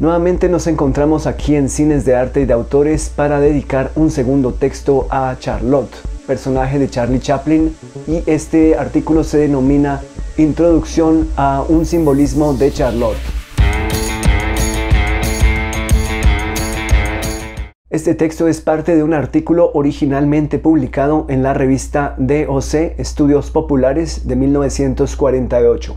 Nuevamente nos encontramos aquí en Cines de Arte y de Autores para dedicar un segundo texto a Charlotte, personaje de Charlie Chaplin, y este artículo se denomina Introducción a un simbolismo de Charlotte. Este texto es parte de un artículo originalmente publicado en la revista DOC Estudios Populares de 1948.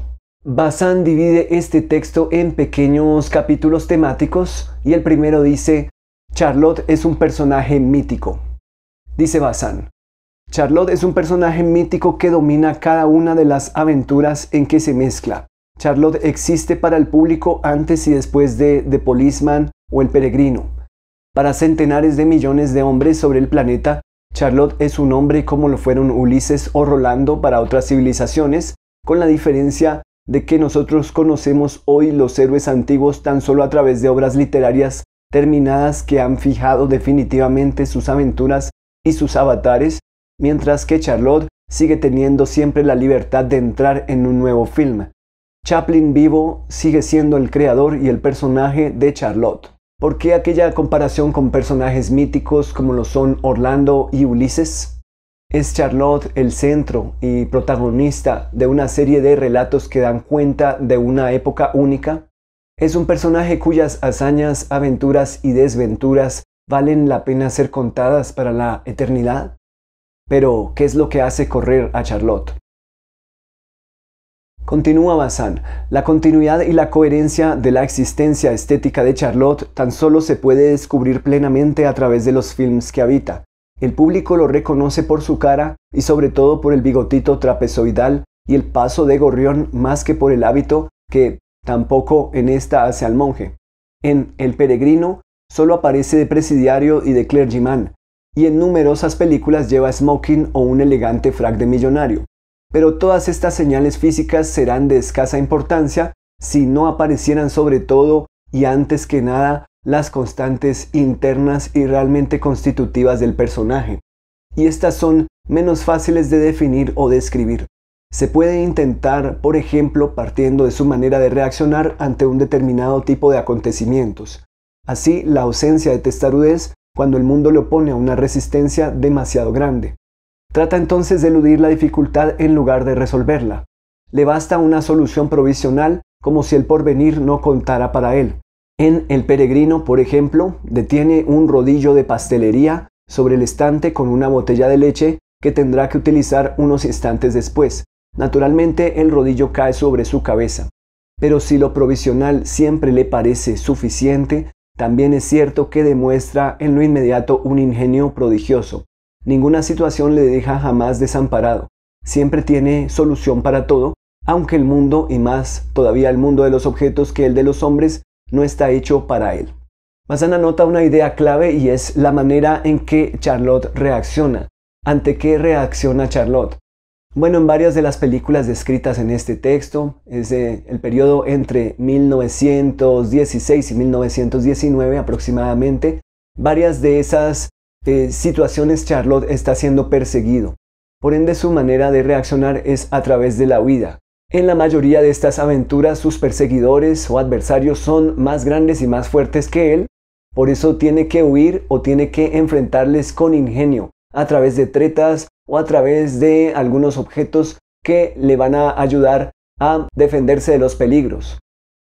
Bazin divide este texto en pequeños capítulos temáticos y el primero dice: Charlotte es un personaje mítico. Dice Bazin: Charlotte es un personaje mítico que domina cada una de las aventuras en que se mezcla. Charlotte existe para el público antes y después de The Policeman o El Peregrino. Para centenares de millones de hombres sobre el planeta, Charlotte es un hombre como lo fueron Ulises o Rolando para otras civilizaciones, con la diferencia de que nosotros conocemos hoy los héroes antiguos tan solo a través de obras literarias terminadas que han fijado definitivamente sus aventuras y sus avatares, mientras que Charlotte sigue teniendo siempre la libertad de entrar en un nuevo film. Chaplin vivo sigue siendo el creador y el personaje de Charlotte. ¿Por qué aquella comparación con personajes míticos como lo son Orlando y Ulises? ¿Es Charlotte el centro y protagonista de una serie de relatos que dan cuenta de una época única? ¿Es un personaje cuyas hazañas, aventuras y desventuras valen la pena ser contadas para la eternidad? Pero, ¿qué es lo que hace correr a Charlotte? Continúa Bazin: la continuidad y la coherencia de la existencia estética de Charlotte tan solo se puede descubrir plenamente a través de los films que habita. El público lo reconoce por su cara y sobre todo por el bigotito trapezoidal y el paso de gorrión más que por el hábito que tampoco en esta hace al monje. En El Peregrino solo aparece de presidiario y de clergyman, y en numerosas películas lleva smoking o un elegante frac de millonario. Pero todas estas señales físicas serán de escasa importancia si no aparecieran sobre todo y antes que nada las constantes internas y realmente constitutivas del personaje. Y estas son menos fáciles de definir o describir. Se puede intentar, por ejemplo, partiendo de su manera de reaccionar ante un determinado tipo de acontecimientos. Así, la ausencia de testarudez cuando el mundo le opone a una resistencia demasiado grande. Trata entonces de eludir la dificultad en lugar de resolverla. Le basta una solución provisional como si el porvenir no contara para él. En El Peregrino, por ejemplo, detiene un rodillo de pastelería sobre el estante con una botella de leche que tendrá que utilizar unos instantes después. Naturalmente, el rodillo cae sobre su cabeza. Pero si lo provisional siempre le parece suficiente, también es cierto que demuestra en lo inmediato un ingenio prodigioso. Ninguna situación le deja jamás desamparado. Siempre tiene solución para todo, aunque el mundo, y más todavía el mundo de los objetos que el de los hombres, no está hecho para él. Bazin anota una idea clave y es la manera en que Charlotte reacciona. ¿Ante qué reacciona Charlotte? Bueno, en varias de las películas descritas en este texto, es el periodo entre 1916 y 1919 aproximadamente, varias de esas situaciones Charlotte está siendo perseguido. Por ende, su manera de reaccionar es a través de la huida. En la mayoría de estas aventuras, sus perseguidores o adversarios son más grandes y más fuertes que él, por eso tiene que huir o tiene que enfrentarles con ingenio, a través de tretas o a través de algunos objetos que le van a ayudar a defenderse de los peligros.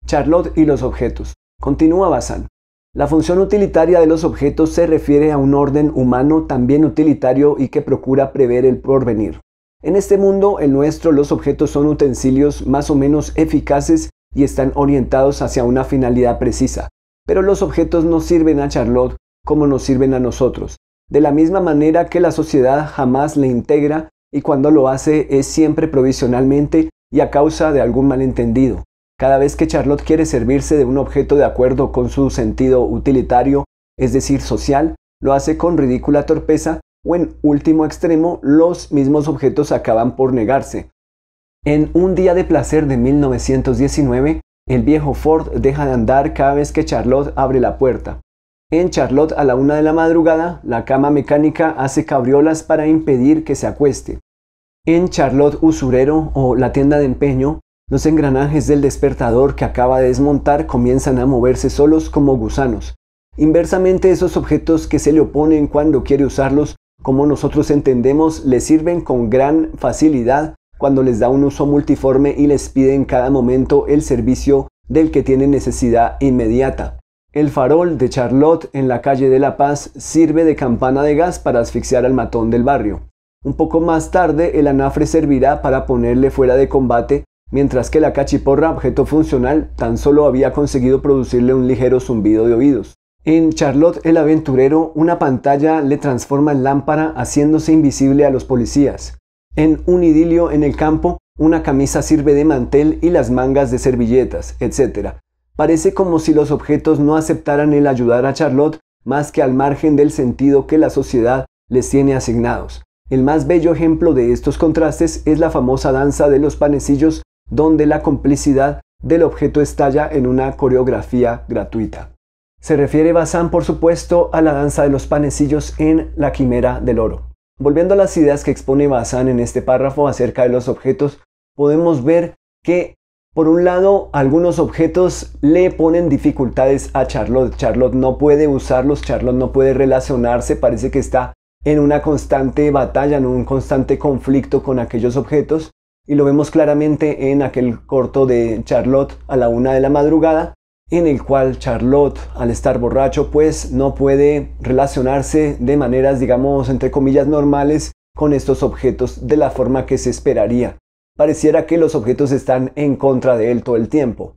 Charlotte y los objetos. Continúa Bazin: la función utilitaria de los objetos se refiere a un orden humano también utilitario y que procura prever el porvenir. En este mundo, el nuestro, los objetos son utensilios más o menos eficaces y están orientados hacia una finalidad precisa. Pero los objetos no sirven a Charlotte como nos sirven a nosotros. De la misma manera que la sociedad jamás le integra y cuando lo hace es siempre provisionalmente y a causa de algún malentendido. Cada vez que Charlotte quiere servirse de un objeto de acuerdo con su sentido utilitario, es decir, social, lo hace con ridícula torpeza o en último extremo, los mismos objetos acaban por negarse. En Un día de placer de 1919, el viejo Ford deja de andar cada vez que Charlotte abre la puerta. En Charlotte a la 1 de la madrugada, la cama mecánica hace cabriolas para impedir que se acueste. En Charlotte Usurero o La tienda de empeño, Los engranajes del despertador que acaba de desmontar comienzan a moverse solos como gusanos. Inversamente, esos objetos que se le oponen cuando quiere usarlos, como nosotros entendemos, le sirven con gran facilidad cuando les da un uso multiforme y les pide en cada momento el servicio del que tienen necesidad inmediata. El farol de Charlotte en la calle de La Paz sirve de campana de gas para asfixiar al matón del barrio. Un poco más tarde, el anafre servirá para ponerle fuera de combate, mientras que la cachiporra, objeto funcional, tan solo había conseguido producirle un ligero zumbido de oídos. En Charlotte el aventurero, una pantalla le transforma en lámpara haciéndose invisible a los policías. En Un idilio en el campo, una camisa sirve de mantel y las mangas de servilletas, etc. Parece como si los objetos no aceptaran el ayudar a Charlotte más que al margen del sentido que la sociedad les tiene asignados. El más bello ejemplo de estos contrastes es la famosa danza de los panecillos, donde la complicidad del objeto estalla en una coreografía gratuita. Se refiere Bazin, por supuesto, a la danza de los panecillos en La Quimera del Oro. Volviendo a las ideas que expone Bazin en este párrafo acerca de los objetos, podemos ver que, por un lado, algunos objetos le ponen dificultades a Charlotte. Charlotte no puede usarlos, Charlotte no puede relacionarse, parece que está en una constante batalla, en un constante conflicto con aquellos objetos, y lo vemos claramente en aquel corto de Charlotte a la 1 de la madrugada, en el cual Charlotte, al estar borracho, pues no puede relacionarse de maneras, digamos, entre comillas, normales con estos objetos de la forma que se esperaría. Pareciera que los objetos están en contra de él todo el tiempo.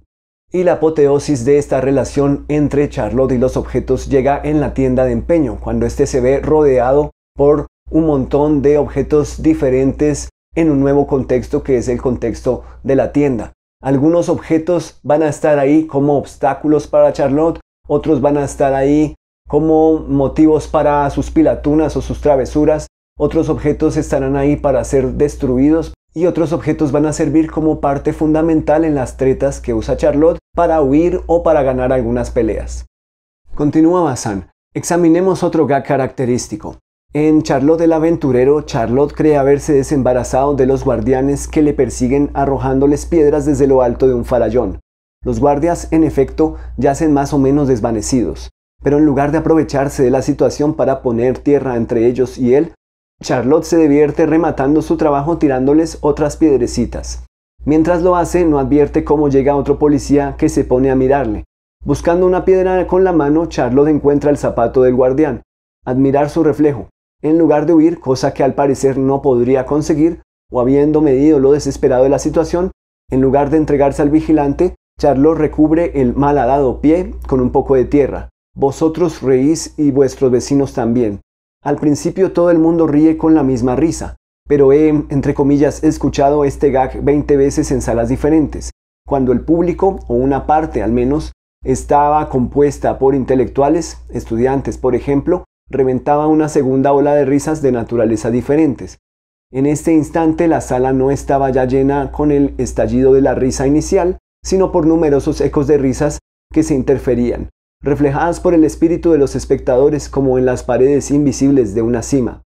Y la apoteosis de esta relación entre Charlotte y los objetos llega en la tienda de empeño, cuando éste se ve rodeado por un montón de objetos diferentes en un nuevo contexto que es el contexto de la tienda. Algunos objetos van a estar ahí como obstáculos para Charlotte, otros van a estar ahí como motivos para sus pilatunas o sus travesuras, otros objetos estarán ahí para ser destruidos y otros objetos van a servir como parte fundamental en las tretas que usa Charlotte para huir o para ganar algunas peleas. Continúa Bazin. Examinemos otro gag característico. En Charlotte el aventurero, Charlotte cree haberse desembarazado de los guardianes que le persiguen arrojándoles piedras desde lo alto de un farallón. Los guardias, en efecto, yacen más o menos desvanecidos, pero en lugar de aprovecharse de la situación para poner tierra entre ellos y él, Charlotte se divierte rematando su trabajo tirándoles otras piedrecitas. Mientras lo hace, no advierte cómo llega otro policía que se pone a mirarle. Buscando una piedra con la mano, Charlotte encuentra el zapato del guardián. Admirar su reflejo. En lugar de huir, cosa que al parecer no podría conseguir, o habiendo medido lo desesperado de la situación, en lugar de entregarse al vigilante, Charlotte recubre el malhadado pie con un poco de tierra. Vosotros reís y vuestros vecinos también. Al principio todo el mundo ríe con la misma risa, pero he, entre comillas, escuchado este gag 20 veces en salas diferentes, cuando el público, o una parte al menos, estaba compuesta por intelectuales, estudiantes por ejemplo, reventaba una segunda ola de risas de naturaleza diferentes. En este instante la sala no estaba ya llena con el estallido de la risa inicial, sino por numerosos ecos de risas que se interferían, reflejadas por el espíritu de los espectadores como en las paredes invisibles de una cima.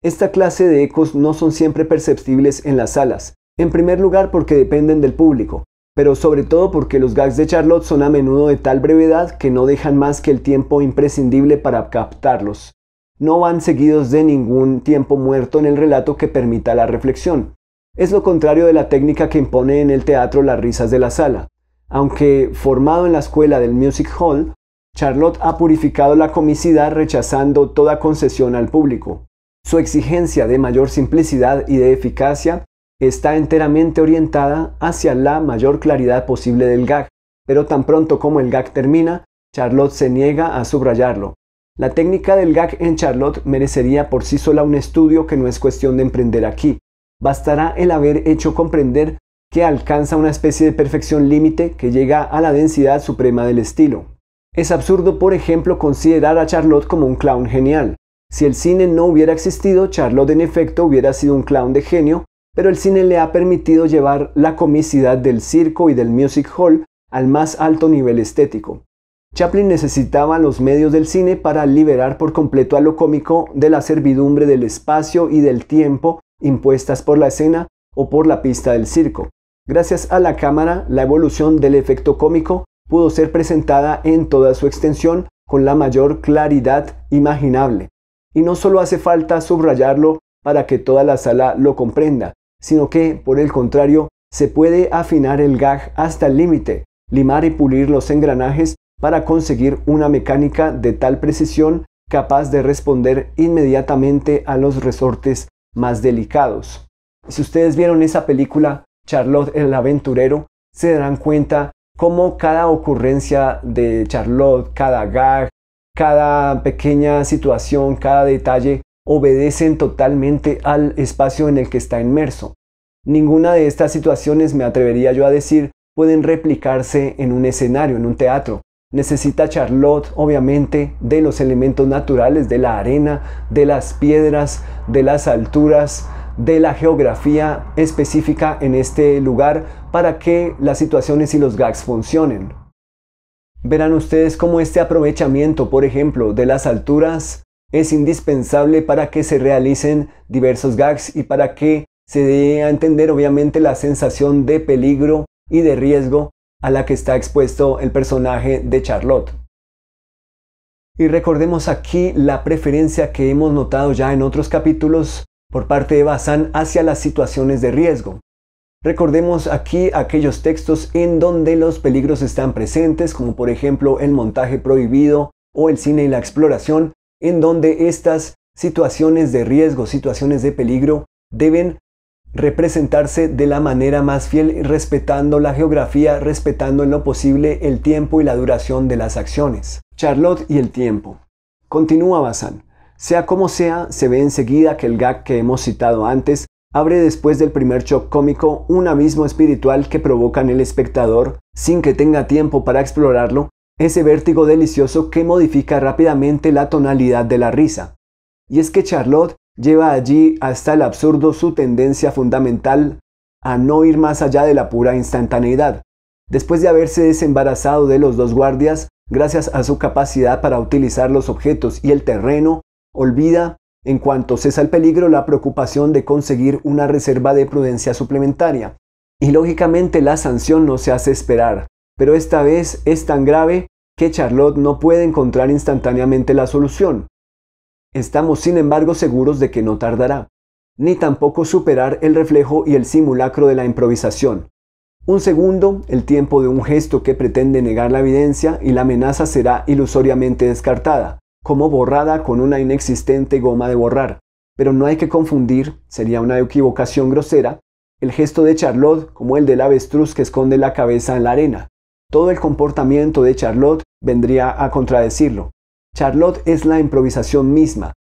Esta clase de ecos no son siempre perceptibles en las salas, en primer lugar porque dependen del público, pero sobre todo porque los gags de Charlotte son a menudo de tal brevedad que no dejan más que el tiempo imprescindible para captarlos. No van seguidos de ningún tiempo muerto en el relato que permita la reflexión. Es lo contrario de la técnica que impone en el teatro las risas de la sala. Aunque formado en la escuela del Music Hall, Charlotte ha purificado la comicidad rechazando toda concesión al público. Su exigencia de mayor simplicidad y de eficacia está enteramente orientada hacia la mayor claridad posible del gag, pero tan pronto como el gag termina, Charlotte se niega a subrayarlo. La técnica del gag en Charlotte merecería por sí sola un estudio que no es cuestión de emprender aquí. Bastará el haber hecho comprender que alcanza una especie de perfección límite que llega a la densidad suprema del estilo. Es absurdo, por ejemplo, considerar a Charlotte como un clown genial. Si el cine no hubiera existido, Charlotte en efecto hubiera sido un clown de genio, pero el cine le ha permitido llevar la comicidad del circo y del music hall al más alto nivel estético. Chaplin necesitaba los medios del cine para liberar por completo a lo cómico de la servidumbre del espacio y del tiempo impuestas por la escena o por la pista del circo. Gracias a la cámara, la evolución del efecto cómico pudo ser presentada en toda su extensión con la mayor claridad imaginable. Y no solo hace falta subrayarlo para que toda la sala lo comprenda, sino que, por el contrario, se puede afinar el gag hasta el límite, limar y pulir los engranajes para conseguir una mecánica de tal precisión capaz de responder inmediatamente a los resortes más delicados. Si ustedes vieron esa película, Charlotte el aventurero, se darán cuenta cómo cada ocurrencia de Charlotte, cada gag, cada pequeña situación, cada detalle, obedecen totalmente al espacio en el que está inmerso. Ninguna de estas situaciones, me atrevería yo a decir, pueden replicarse en un escenario, en un teatro. Necesita Charlotte, obviamente, de los elementos naturales, de la arena, de las piedras, de las alturas, de la geografía específica en este lugar para que las situaciones y los gags funcionen. Verán ustedes cómo este aprovechamiento, por ejemplo, de las alturas es indispensable para que se realicen diversos gags y para que se dé a entender obviamente la sensación de peligro y de riesgo a la que está expuesto el personaje de Charlotte. Y recordemos aquí la preferencia que hemos notado ya en otros capítulos por parte de Bazán hacia las situaciones de riesgo. Recordemos aquí aquellos textos en donde los peligros están presentes, como por ejemplo el montaje prohibido o el cine y la exploración, en donde estas situaciones de riesgo, situaciones de peligro, deben representarse de la manera más fiel, respetando la geografía, respetando en lo posible el tiempo y la duración de las acciones. Charlotte y el tiempo. Continúa Bazán. Sea como sea, se ve enseguida que el gag que hemos citado antes abre después del primer shock cómico un abismo espiritual que provoca en el espectador, sin que tenga tiempo para explorarlo, ese vértigo delicioso que modifica rápidamente la tonalidad de la risa. Y es que Charlotte lleva allí hasta el absurdo su tendencia fundamental a no ir más allá de la pura instantaneidad. Después de haberse desembarazado de los dos guardias, gracias a su capacidad para utilizar los objetos y el terreno, olvida, en cuanto cesa el peligro, la preocupación de conseguir una reserva de prudencia suplementaria. Y lógicamente la sanción no se hace esperar, pero esta vez es tan grave que Charlotte no puede encontrar instantáneamente la solución. Estamos sin embargo seguros de que no tardará, ni tampoco superar el reflejo y el simulacro de la improvisación. Un segundo, el tiempo de un gesto que pretende negar la evidencia, y la amenaza será ilusoriamente descartada, como borrada con una inexistente goma de borrar. Pero no hay que confundir, sería una equivocación grosera, el gesto de Charlotte como el del avestruz que esconde la cabeza en la arena. Todo el comportamiento de Charlotte vendría a contradecirlo. Charlotte es la improvisación misma,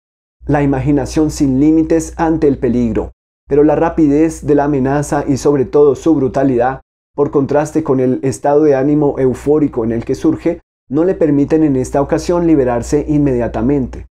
la imaginación sin límites ante el peligro, pero la rapidez de la amenaza y sobre todo su brutalidad, por contraste con el estado de ánimo eufórico en el que surge, no le permiten en esta ocasión liberarse inmediatamente.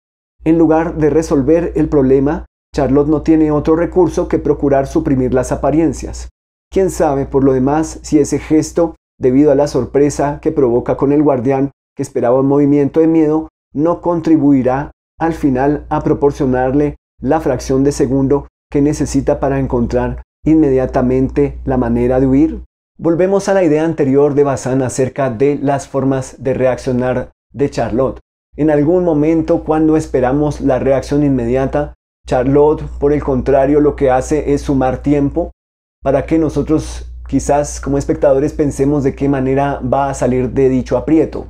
En lugar de resolver el problema, Charlotte no tiene otro recurso que procurar suprimir las apariencias. Quién sabe, por lo demás, si ese gesto, debido a la sorpresa que provoca con el guardián, que esperaba un movimiento de miedo, no contribuirá al final a proporcionarle la fracción de segundo que necesita para encontrar inmediatamente la manera de huir. Volvemos a la idea anterior de Bazán acerca de las formas de reaccionar de Charlotte. En algún momento, cuando esperamos la reacción inmediata, Charlotte, por el contrario, lo que hace es sumar tiempo para que nosotros quizás como espectadores pensemos de qué manera va a salir de dicho aprieto.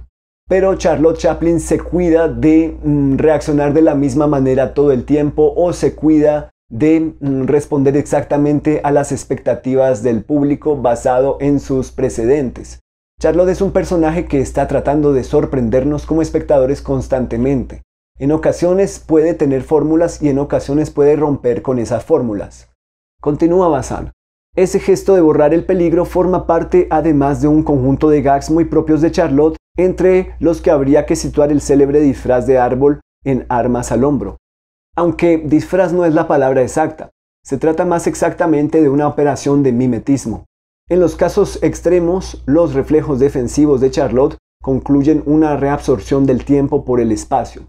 Pero Charlotte Chaplin se cuida de reaccionar de la misma manera todo el tiempo, o se cuida de responder exactamente a las expectativas del público basado en sus precedentes. Charlotte es un personaje que está tratando de sorprendernos como espectadores constantemente. En ocasiones puede tener fórmulas y en ocasiones puede romper con esas fórmulas. Continúa Bazán. Ese gesto de borrar el peligro forma parte además de un conjunto de gags muy propios de Charlotte, entre los que habría que situar el célebre disfraz de árbol en Armas al hombro. Aunque disfraz no es la palabra exacta, se trata más exactamente de una operación de mimetismo. En los casos extremos, los reflejos defensivos de Charlotte concluyen una reabsorción del tiempo por el espacio.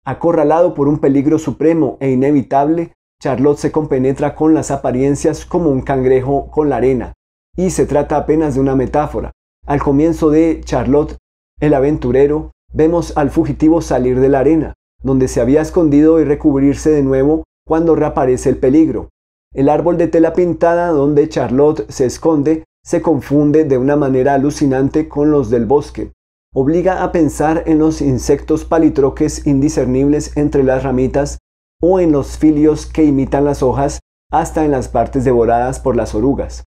Acorralado por un peligro supremo e inevitable, Charlotte se compenetra con las apariencias como un cangrejo con la arena, y se trata apenas de una metáfora. Al comienzo de Charlotte, el aventurero, vemos al fugitivo salir de la arena, donde se había escondido, y recubrirse de nuevo cuando reaparece el peligro. El árbol de tela pintada donde Charlotte se esconde se confunde de una manera alucinante con los del bosque. Obliga a pensar en los insectos palitroques indiscernibles entre las ramitas o en los filios que imitan las hojas, hasta en las partes devoradas por las orugas.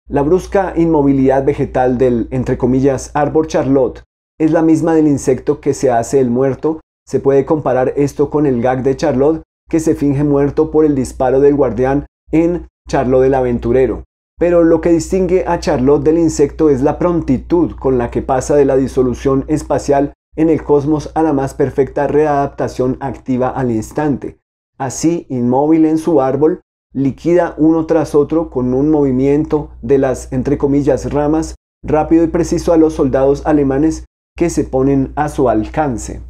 La brusca inmovilidad vegetal del, entre comillas, árbol Charlotte es la misma del insecto que se hace el muerto. Se puede comparar esto con el gag de Charlotte, que se finge muerto por el disparo del guardián en Charlotte el aventurero. Pero lo que distingue a Charlotte del insecto es la prontitud con la que pasa de la disolución espacial en el cosmos a la más perfecta readaptación activa al instante. Así, inmóvil en su árbol, liquida uno tras otro con un movimiento de las, entre comillas, ramas, rápido y preciso a los soldados alemanes que se ponen a su alcance.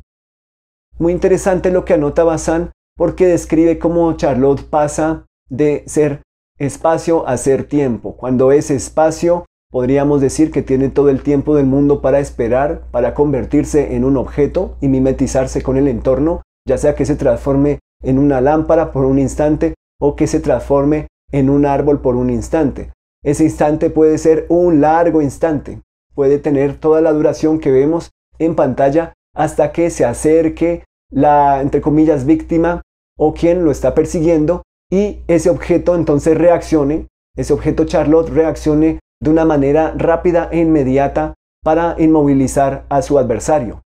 Muy interesante lo que anota Bazin, porque describe cómo Charlotte pasa de ser espacio a ser tiempo. Cuando es espacio, podríamos decir que tiene todo el tiempo del mundo para esperar, para convertirse en un objeto y mimetizarse con el entorno, ya sea que se transforme en una lámpara por un instante o que se transforme en un árbol por un instante. Ese instante puede ser un largo instante, puede tener toda la duración que vemos en pantalla hasta que se acerque la, entre comillas, víctima o quien lo está persiguiendo, y ese objeto entonces reaccione, ese objeto Charlotte reaccione de una manera rápida e inmediata para inmovilizar a su adversario.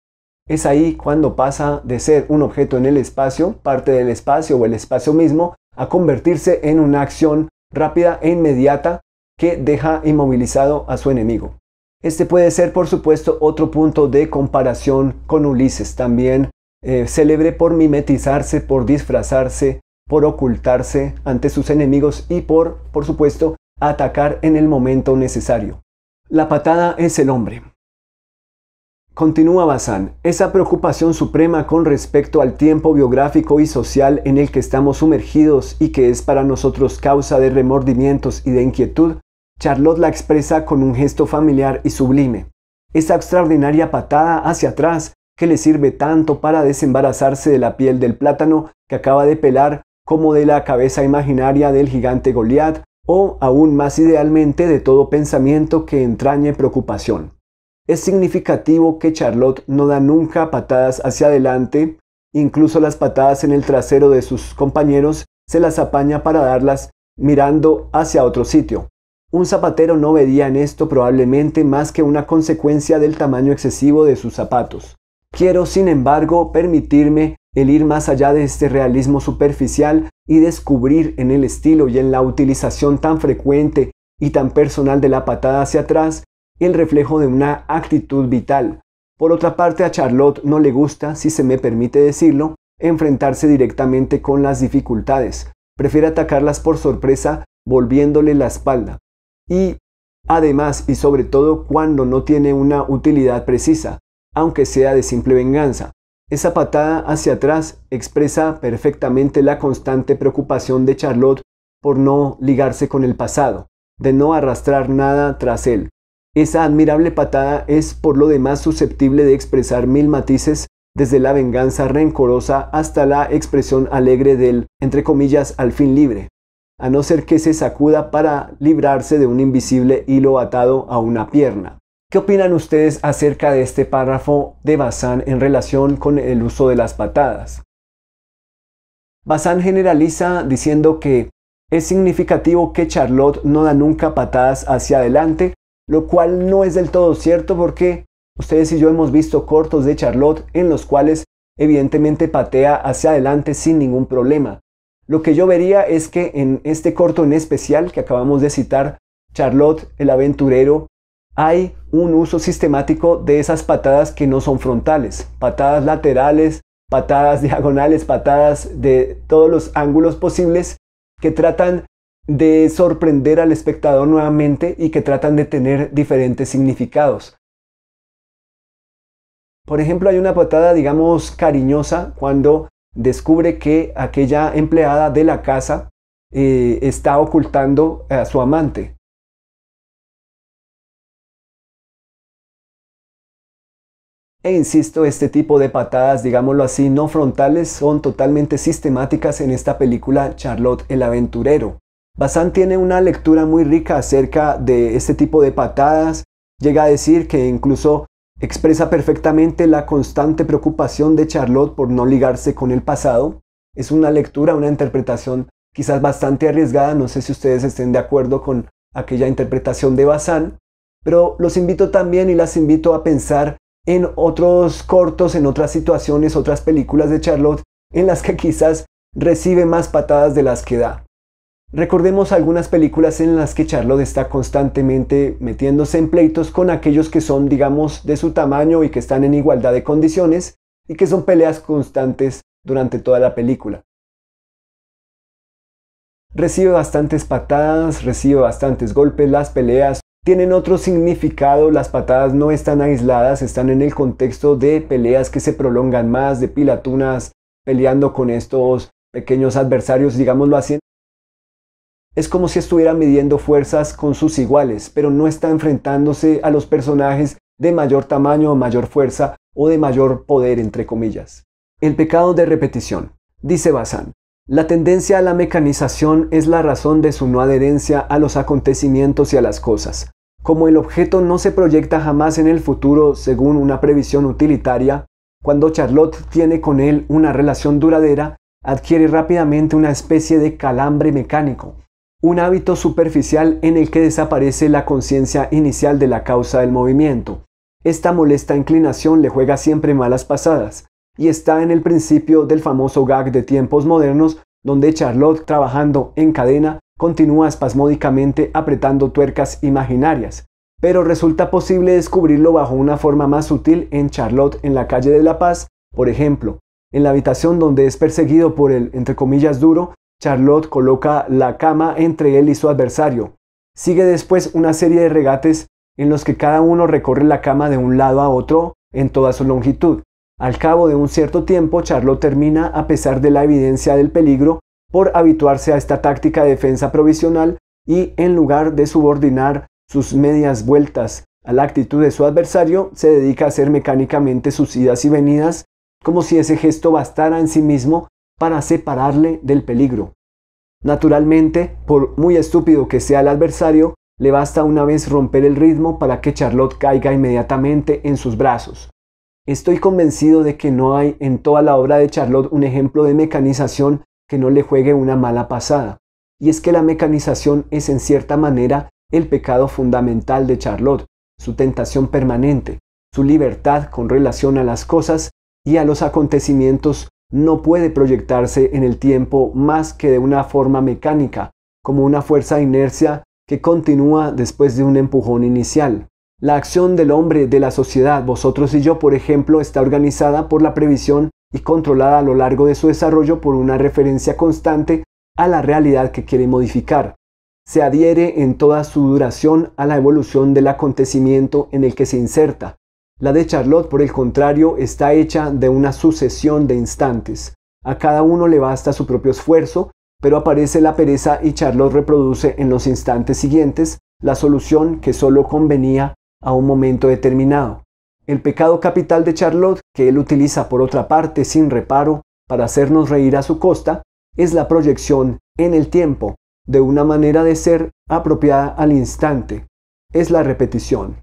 Es ahí cuando pasa de ser un objeto en el espacio, parte del espacio o el espacio mismo, a convertirse en una acción rápida e inmediata que deja inmovilizado a su enemigo. Este puede ser, por supuesto, otro punto de comparación con Ulises, también célebre por mimetizarse, por disfrazarse, por ocultarse ante sus enemigos y por supuesto, atacar en el momento necesario. La patada es el hombre. Continúa Bazin, esa preocupación suprema con respecto al tiempo biográfico y social en el que estamos sumergidos y que es para nosotros causa de remordimientos y de inquietud, Charlotte la expresa con un gesto familiar y sublime. Esa extraordinaria patada hacia atrás que le sirve tanto para desembarazarse de la piel del plátano que acaba de pelar, como de la cabeza imaginaria del gigante Goliat, o aún más idealmente de todo pensamiento que entrañe preocupación. Es significativo que Charlotte no da nunca patadas hacia adelante, incluso las patadas en el trasero de sus compañeros se las apaña para darlas mirando hacia otro sitio. Un zapatero no vería en esto probablemente más que una consecuencia del tamaño excesivo de sus zapatos. Quiero, sin embargo, permitirme el ir más allá de este realismo superficial y descubrir en el estilo y en la utilización tan frecuente y tan personal de la patada hacia atrás el reflejo de una actitud vital. Por otra parte, a Charlotte no le gusta, si se me permite decirlo, enfrentarse directamente con las dificultades. Prefiere atacarlas por sorpresa, volviéndole la espalda. Y además, y sobre todo, cuando no tiene una utilidad precisa, aunque sea de simple venganza. Esa patada hacia atrás expresa perfectamente la constante preocupación de Charlotte por no ligarse con el pasado, de no arrastrar nada tras él. Esa admirable patada es por lo demás susceptible de expresar mil matices, desde la venganza rencorosa hasta la expresión alegre del, entre comillas, al fin libre, a no ser que se sacuda para librarse de un invisible hilo atado a una pierna. ¿Qué opinan ustedes acerca de este párrafo de Bazin en relación con el uso de las patadas? Bazin generaliza diciendo que es significativo que Charlotte no da nunca patadas hacia adelante, lo cual no es del todo cierto porque ustedes y yo hemos visto cortos de Charlotte en los cuales evidentemente patea hacia adelante sin ningún problema. Lo que yo vería es que en este corto en especial que acabamos de citar, Charlotte el aventurero, hay un uso sistemático de esas patadas que no son frontales, patadas laterales, patadas diagonales, patadas de todos los ángulos posibles que tratan de sorprender al espectador nuevamente y que tratan de tener diferentes significados. Por ejemplo, hay una patada, digamos, cariñosa cuando descubre que aquella empleada de la casa está ocultando a su amante. E insisto, este tipo de patadas, digámoslo así, no frontales, son totalmente sistemáticas en esta película Charlotte el Aventurero. Bazán tiene una lectura muy rica acerca de este tipo de patadas. Llega a decir que incluso expresa perfectamente la constante preocupación de Charlotte por no ligarse con el pasado. Es una lectura, una interpretación quizás bastante arriesgada, no sé si ustedes estén de acuerdo con aquella interpretación de Bazán, pero los invito también y las invito a pensar en otros cortos, en otras situaciones, otras películas de Charlotte en las que quizás recibe más patadas de las que da. Recordemos algunas películas en las que Charlotte está constantemente metiéndose en pleitos con aquellos que son, digamos, de su tamaño y que están en igualdad de condiciones y que son peleas constantes durante toda la película. Recibe bastantes patadas, recibe bastantes golpes, las peleas tienen otro significado, las patadas no están aisladas, están en el contexto de peleas que se prolongan más, de pilatunas peleando con estos pequeños adversarios, digámoslo así. Es como si estuviera midiendo fuerzas con sus iguales, pero no está enfrentándose a los personajes de mayor tamaño, mayor fuerza o de mayor poder, entre comillas. El pecado de repetición. Dice Bazán, la tendencia a la mecanización es la razón de su no adherencia a los acontecimientos y a las cosas. Como el objeto no se proyecta jamás en el futuro según una previsión utilitaria, cuando Charlotte tiene con él una relación duradera, adquiere rápidamente una especie de calambre mecánico, un hábito superficial en el que desaparece la conciencia inicial de la causa del movimiento. Esta molesta inclinación le juega siempre malas pasadas, y está en el principio del famoso gag de tiempos modernos, donde Charlotte, trabajando en cadena, continúa espasmódicamente apretando tuercas imaginarias, pero resulta posible descubrirlo bajo una forma más sutil en Charlotte en la calle de La Paz. Por ejemplo, en la habitación donde es perseguido por el, entre comillas, duro, Charlotte coloca la cama entre él y su adversario. Sigue después una serie de regates en los que cada uno recorre la cama de un lado a otro en toda su longitud. Al cabo de un cierto tiempo, Charlotte termina, a pesar de la evidencia del peligro, por habituarse a esta táctica de defensa provisional y, en lugar de subordinar sus medias vueltas a la actitud de su adversario, se dedica a hacer mecánicamente sus idas y venidas, como si ese gesto bastara en sí mismo para separarle del peligro. Naturalmente, por muy estúpido que sea el adversario, le basta una vez romper el ritmo para que Charlotte caiga inmediatamente en sus brazos. Estoy convencido de que no hay en toda la obra de Charlotte un ejemplo de mecanización que no le juegue una mala pasada. Y es que la mecanización es en cierta manera el pecado fundamental de Charlotte, su tentación permanente, su libertad con relación a las cosas y a los acontecimientos no puede proyectarse en el tiempo más que de una forma mecánica, como una fuerza de inercia que continúa después de un empujón inicial. La acción del hombre, de la sociedad, vosotros y yo, por ejemplo, está organizada por la previsión y controlada a lo largo de su desarrollo por una referencia constante a la realidad que quiere modificar. Se adhiere en toda su duración a la evolución del acontecimiento en el que se inserta. La de Charlotte, por el contrario, está hecha de una sucesión de instantes. A cada uno le basta su propio esfuerzo, pero aparece la pereza y Charlotte reproduce en los instantes siguientes la solución que solo convenía a un momento determinado. El pecado capital de Charlotte, que él utiliza por otra parte sin reparo para hacernos reír a su costa, es la proyección en el tiempo de una manera de ser apropiada al instante. Es la repetición.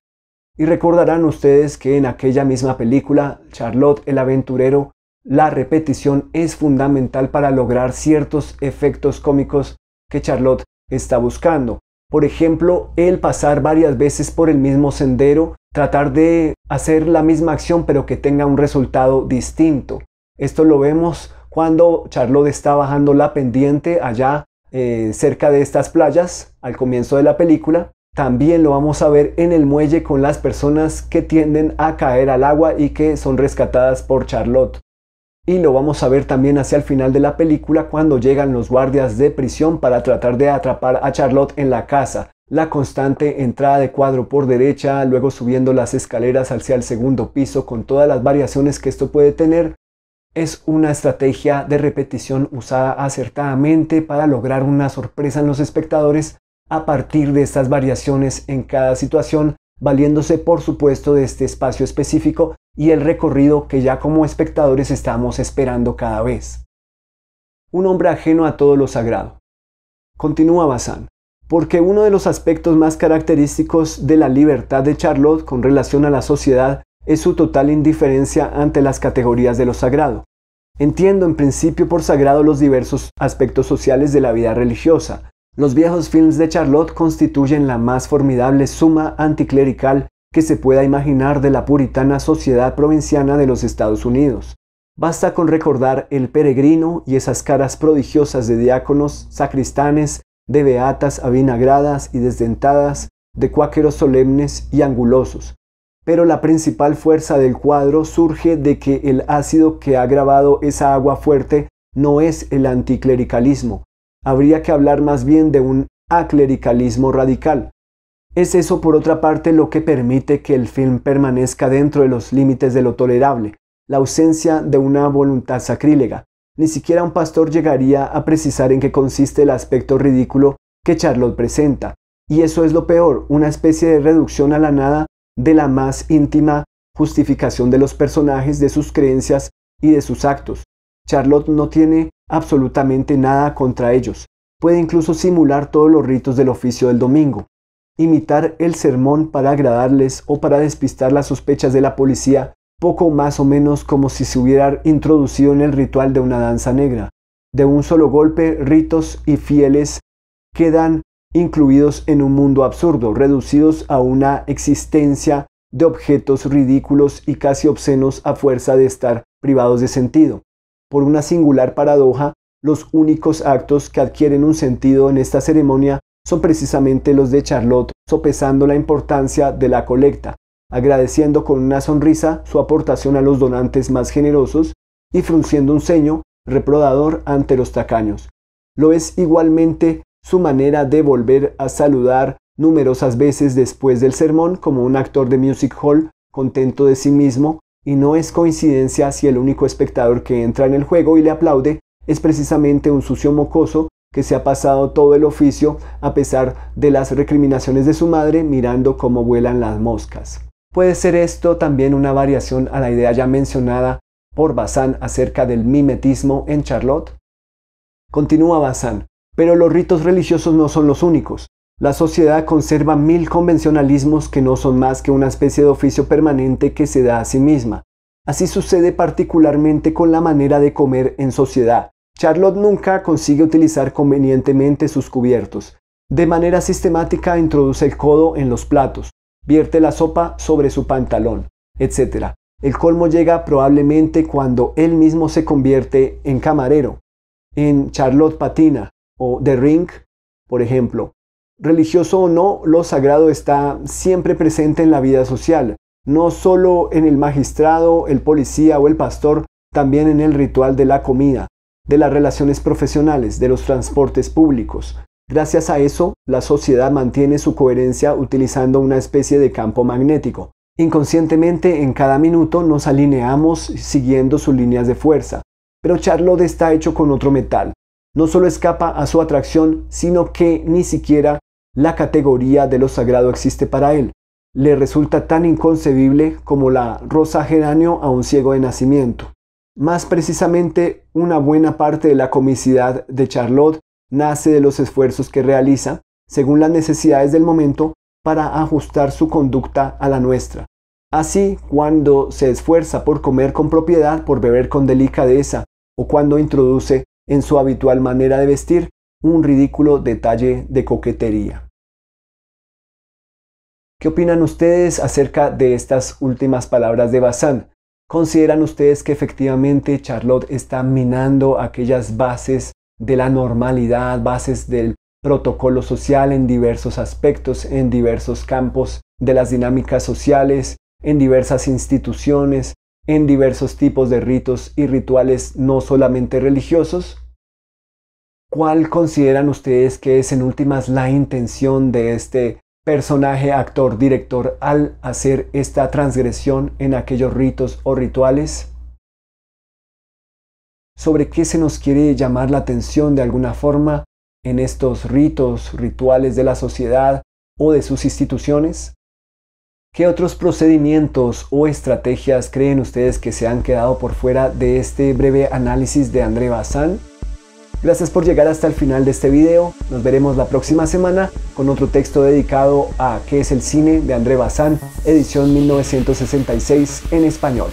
Y recordarán ustedes que en aquella misma película, Charlotte el Aventurero, la repetición es fundamental para lograr ciertos efectos cómicos que Charlotte está buscando. Por ejemplo, el pasar varias veces por el mismo sendero, tratar de hacer la misma acción pero que tenga un resultado distinto. Esto lo vemos cuando Charlotte está bajando la pendiente allá cerca de estas playas al comienzo de la película. También lo vamos a ver en el muelle con las personas que tienden a caer al agua y que son rescatadas por Charlotte. Y lo vamos a ver también hacia el final de la película cuando llegan los guardias de prisión para tratar de atrapar a Charlotte en la casa. La constante entrada de cuadro por derecha, luego subiendo las escaleras hacia el segundo piso con todas las variaciones que esto puede tener, es una estrategia de repetición usada acertadamente para lograr una sorpresa en los espectadores a partir de estas variaciones en cada situación valiéndose por supuesto de este espacio específico y el recorrido que ya como espectadores estamos esperando cada vez. Un hombre ajeno a todo lo sagrado. Continúa Bazin, porque uno de los aspectos más característicos de la libertad de Charlotte con relación a la sociedad es su total indiferencia ante las categorías de lo sagrado. Entiendo en principio por sagrado los diversos aspectos sociales de la vida religiosa. Los viejos films de Charlotte constituyen la más formidable suma anticlerical que se pueda imaginar de la puritana sociedad provinciana de los Estados Unidos. Basta con recordar El Peregrino y esas caras prodigiosas de diáconos, sacristanes, de beatas avinagradas y desdentadas, de cuáqueros solemnes y angulosos. Pero la principal fuerza del cuadro surge de que el ácido que ha grabado esa agua fuerte no es el anticlericalismo. Habría que hablar más bien de un aclericalismo radical. Es eso, por otra parte, lo que permite que el film permanezca dentro de los límites de lo tolerable, la ausencia de una voluntad sacrílega. Ni siquiera un pastor llegaría a precisar en qué consiste el aspecto ridículo que Charlotte presenta. Y eso es lo peor, una especie de reducción a la nada de la más íntima justificación de los personajes, de sus creencias y de sus actos. Charlotte no tiene absolutamente nada contra ellos. Puede incluso simular todos los ritos del oficio del domingo, imitar el sermón para agradarles o para despistar las sospechas de la policía, poco más o menos como si se hubiera introducido en el ritual de una danza negra. De un solo golpe, ritos y fieles quedan incluidos en un mundo absurdo, reducidos a una existencia de objetos ridículos y casi obscenos a fuerza de estar privados de sentido. Por una singular paradoja, los únicos actos que adquieren un sentido en esta ceremonia son precisamente los de Charlotte, sopesando la importancia de la colecta, agradeciendo con una sonrisa su aportación a los donantes más generosos y frunciendo un ceño reprobador ante los tacaños. Lo es igualmente su manera de volver a saludar numerosas veces después del sermón como un actor de music hall contento de sí mismo, y no es coincidencia si el único espectador que entra en el juego y le aplaude es precisamente un sucio mocoso que se ha pasado todo el oficio a pesar de las recriminaciones de su madre mirando cómo vuelan las moscas. ¿Puede ser esto también una variación a la idea ya mencionada por Bazin acerca del mimetismo en Charlotte? Continúa Bazin. Pero los ritos religiosos no son los únicos. La sociedad conserva 1000 convencionalismos que no son más que una especie de oficio permanente que se da a sí misma. Así sucede particularmente con la manera de comer en sociedad. Charlotte nunca consigue utilizar convenientemente sus cubiertos. De manera sistemática introduce el codo en los platos, vierte la sopa sobre su pantalón, etc. El colmo llega probablemente cuando él mismo se convierte en camarero. En Charlotte patina, o The Ring, por ejemplo. Religioso o no, lo sagrado está siempre presente en la vida social, no solo en el magistrado, el policía o el pastor, también en el ritual de la comida, de las relaciones profesionales, de los transportes públicos. Gracias a eso, la sociedad mantiene su coherencia utilizando una especie de campo magnético. Inconscientemente, en cada minuto nos alineamos siguiendo sus líneas de fuerza, pero Charlotte está hecho con otro metal. No solo escapa a su atracción, sino que ni siquiera la categoría de lo sagrado existe para él. Le resulta tan inconcebible como la rosa geranio a un ciego de nacimiento. Más precisamente, una buena parte de la comicidad de Charlotte nace de los esfuerzos que realiza, según las necesidades del momento, para ajustar su conducta a la nuestra. Así, cuando se esfuerza por comer con propiedad, por beber con delicadeza, o cuando introduce en su habitual manera de vestir un ridículo detalle de coquetería. ¿Qué opinan ustedes acerca de estas últimas palabras de Bazin? ¿Consideran ustedes que efectivamente Charlotte está minando aquellas bases de la normalidad, bases del protocolo social en diversos aspectos, en diversos campos de las dinámicas sociales, en diversas instituciones, en diversos tipos de ritos y rituales no solamente religiosos? ¿Cuál consideran ustedes que es en últimas la intención de este personaje, actor, director al hacer esta transgresión en aquellos ritos o rituales? ¿Sobre qué se nos quiere llamar la atención de alguna forma en estos ritos, rituales de la sociedad o de sus instituciones? ¿Qué otros procedimientos o estrategias creen ustedes que se han quedado por fuera de este breve análisis de André Bazin? Gracias por llegar hasta el final de este video. Nos veremos la próxima semana con otro texto dedicado a ¿Qué es el cine? De André Bazin, edición 1966 en español.